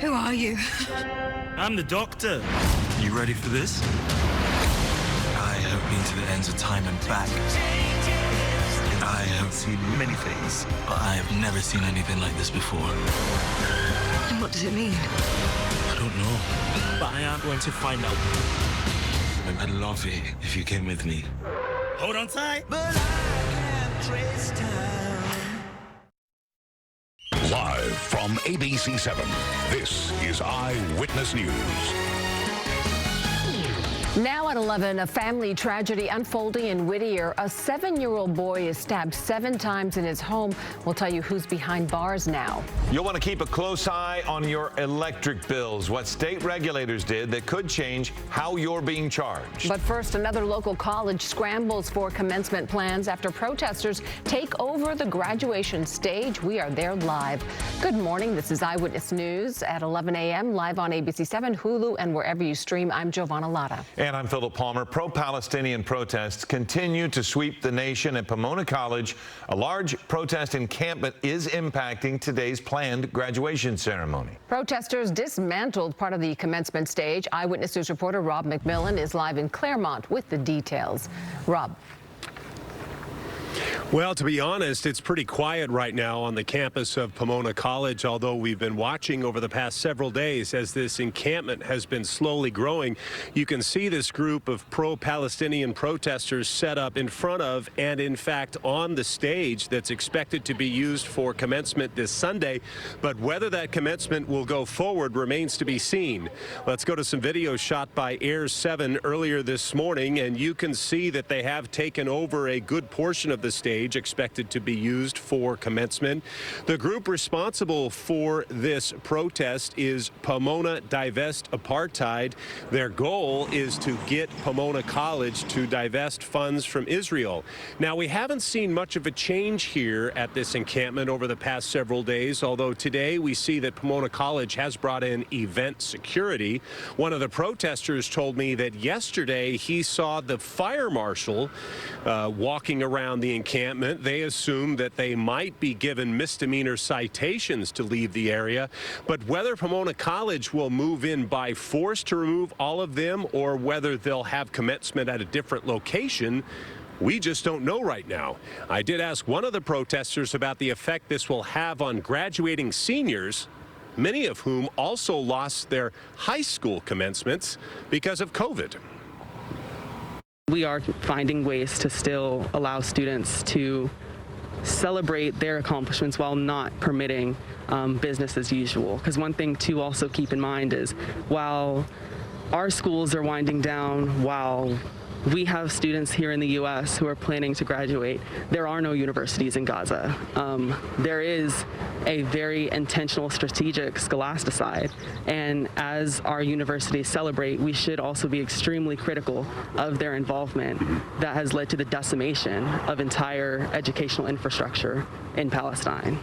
Who are you? I'm the doctor. You ready for this? I have been to the ends of time and back. I have seen many things, but I have never seen anything like this before. And what does it mean? I don't know, but I am going to find out. I'd love it if you came with me. Hold on tight. But I can't trace time. Live from ABC 7, this is Eyewitness News. Now at 11, a family tragedy unfolding in Whittier. A 7-year-old boy is stabbed 7 times in his home. We'll tell you who's behind bars now. You'll want to keep a close eye on your electric bills. What state regulators did that could change how you're being charged. But first, another local college scrambles for commencement plans after protesters take over the graduation stage. We are there live. Good morning. This is Eyewitness News at 11 a.m. live on ABC 7, Hulu, and wherever you stream. I'm Giovanna Latta. And I'm Philip Palmer. Pro-Palestinian protests continue to sweep the nation. At Pomona College, a large protest encampment is impacting today's planned graduation ceremony. Protesters dismantled part of the commencement stage. Eyewitness News reporter Rob McMillan is live in Claremont with the details. Rob. Well, to be honest, it's pretty quiet right now on the campus of Pomona College, although we've been watching over the past several days as this encampment has been slowly growing. You can see this group of pro-Palestinian protesters set up in front of and, in fact, on the stage that's expected to be used for commencement this Sunday. But whether that commencement will go forward remains to be seen. Let's go to some video shot by Air 7 earlier this morning, and you can see that they have taken over a good portion of the stage expected to be used for commencement. The group responsible for this protest is Pomona Divest Apartheid. Their goal is to get Pomona College to divest funds from Israel. Now, we haven't seen much of a change here at this encampment over the past several days, although today we see that Pomona College has brought in event security. One of the protesters told me that yesterday he saw the fire marshal walking around the encampment. They assume that they might be given misdemeanor citations to leave the area, but whether Pomona College will move in by force to remove all of them or whether they'll have commencement at a different location, we just don't know right now. I did ask one of the protesters about the effect this will have on graduating seniors, many of whom also lost their high school commencements because of COVID. We are finding ways to still allow students to celebrate their accomplishments while not permitting business as usual. Because one thing to also keep in mind is while our schools are winding down, while we have students here in the U.S. who are planning to graduate, there are no universities in Gaza. There is a very intentional strategic scholasticide, and as our universities celebrate, we should also be extremely critical of their involvement that has led to the decimation of entire educational infrastructure in Palestine.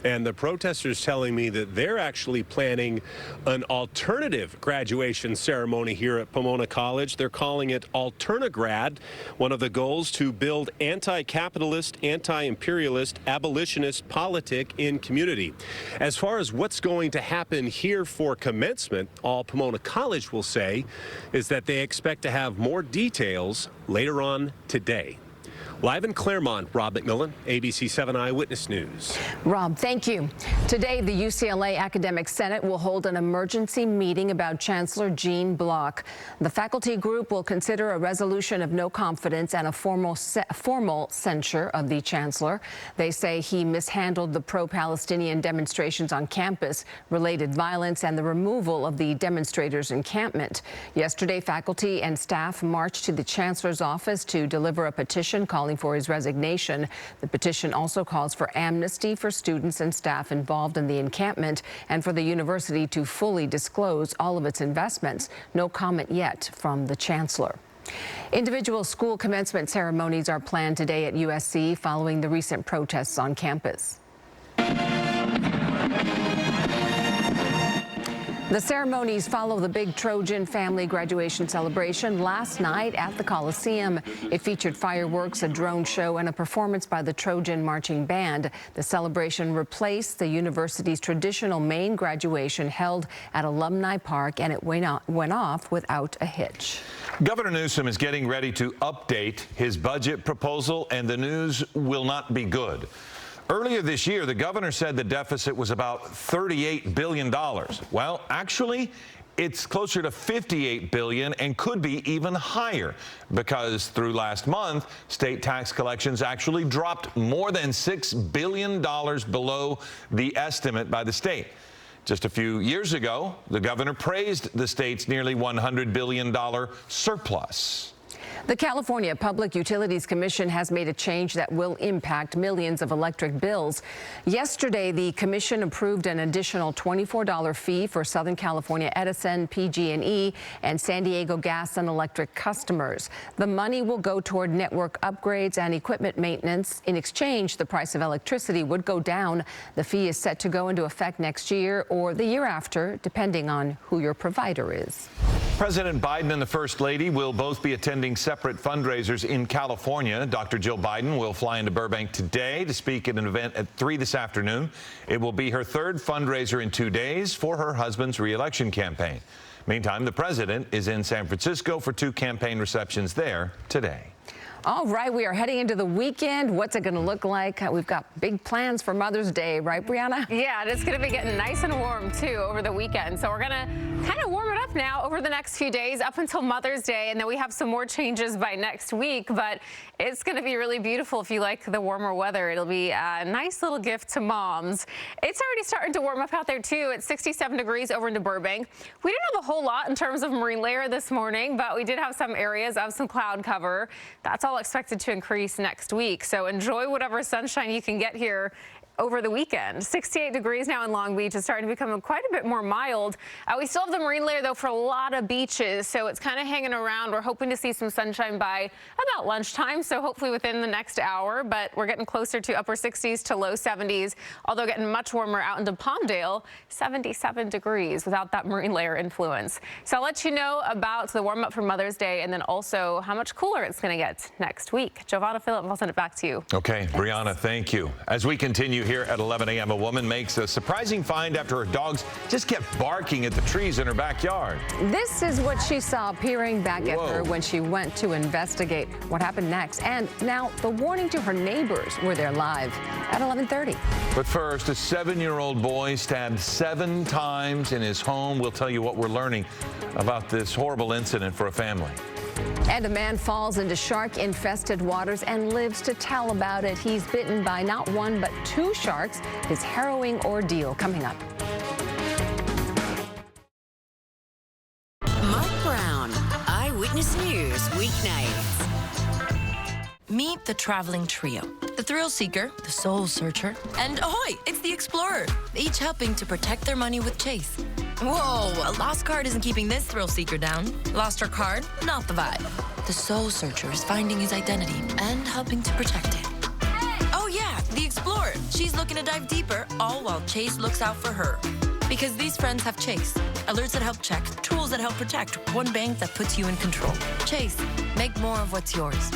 And the protesters telling me that they're actually planning an alternative graduation ceremony here at Pomona College. They're calling it Alternagrad. One of the goals to build anti-capitalist, anti-imperialist, abolitionist politic in community. As far as what's going to happen here for commencement, all Pomona College will say is that they expect to have more details later on today. Live in Claremont, Rob McMillan, ABC 7 Eyewitness News. Rob, thank you. Today, the UCLA Academic Senate will hold an emergency meeting about Chancellor Gene Block. The faculty group will consider a resolution of no confidence and a formal censure of the chancellor. They say he mishandled the pro-Palestinian demonstrations on campus, related violence, and the removal of the demonstrators' encampment. Yesterday, faculty and staff marched to the chancellor's office to deliver a petition calling for his resignation. The petition also calls for amnesty for students and staff involved in the encampment and for the university to fully disclose all of its investments. No comment yet from the chancellor. Individual school commencement ceremonies are planned today at USC following the recent protests on campus. The ceremonies follow the big Trojan family graduation celebration last night at the Coliseum. It featured fireworks, a drone show, and a performance by the Trojan Marching Band. The celebration replaced the university's traditional main graduation held at Alumni Park, and it went off without a hitch. Governor Newsom is getting ready to update his budget proposal, and the news will not be good. Earlier this year, the governor said the deficit was about $38 billion. Well, actually, it's closer to $58 billion and could be even higher because through last month, state tax collections actually dropped more than $6 billion below the estimate by the state. Just a few years ago, the governor praised the state's nearly $100 billion surplus. The California Public Utilities Commission has made a change that will impact millions of electric bills. Yesterday, the commission approved an additional $24 fee for Southern California Edison, PG&E, and San Diego Gas and Electric customers. The money will go toward network upgrades and equipment maintenance. In exchange, the price of electricity would go down. The fee is set to go into effect next year or the year after, depending on who your provider is. President Biden and the First Lady will both be attending separate fundraisers in California. Dr. Jill Biden will fly into Burbank today to speak at an event at 3 this afternoon. It will be her third fundraiser in 2 days for her husband's re-election campaign. Meantime, the president is in San Francisco for 2 campaign receptions there today. All right, we are heading into the weekend. What's it going to look like? We've got big plans for Mother's Day, right, Brianna? Yeah, it's going to be getting nice and warm, too, over the weekend. So we're going to kind of warm it up now over the next few days up until Mother's Day, and then we have some more changes by next week. But it's going to be really beautiful if you like the warmer weather. It'll be a nice little gift to moms. It's already starting to warm up out there, too. It's 67 degrees over into Burbank. We didn't have a whole lot in terms of marine layer this morning, but we did have some areas of some cloud cover. That's all expected to increase next week. So enjoy whatever sunshine you can get here over the weekend. 68 degrees now in Long Beach. It's starting to become quite a bit more mild. We still have the marine layer, though, for a lot of beaches, so it's kind of hanging around. We're hoping to see some sunshine by about lunchtime, so hopefully within the next hour, but we're getting closer to upper 60s to low 70s, although getting much warmer out into Palmdale, 77 degrees without that marine layer influence. So I'll let you know about the warm-up for Mother's Day and then also how much cooler it's going to get next week. Giovanna Phillip, I'll send it back to you. Okay, Thanks. Brianna, thank you. As we continue here at 11 a.m., a woman makes a surprising find after her dogs just kept barking at the trees in her backyard. This is what she saw peering back at her when she went to investigate what happened next. And now the warning to her neighbors. We're there live at 11:30. But first, a 7-year-old boy stabbed 7 times in his home. We'll tell you what we're learning about this horrible incident for a family. And a man falls into shark-infested waters and lives to tell about it. He's bitten by not 1 but 2 sharks. His harrowing ordeal coming up. Mike Brown, Eyewitness News, weeknights. Meet the traveling trio. The thrill seeker, the soul searcher, and ahoy, it's the explorer, each helping to protect their money with Chase. Whoa, a lost card isn't keeping this thrill seeker down. Lost her card? Not the vibe. The soul searcher is finding his identity and helping to protect it. Hey. Oh yeah, the explorer. She's looking to dive deeper, all while Chase looks out for her. Because these friends have Chase. Alerts that help check, tools that help protect, one bank that puts you in control. Chase, make more of what's yours.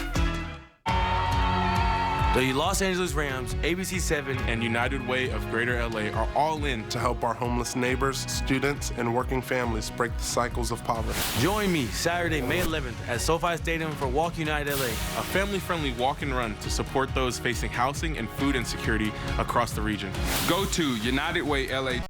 The Los Angeles Rams, ABC 7, and United Way of Greater LA are all in to help our homeless neighbors, students, and working families break the cycles of poverty. Join me Saturday, May 11th at SoFi Stadium for Walk United LA, a family-friendly walk and run to support those facing housing and food insecurity across the region. Go to UnitedWayLA.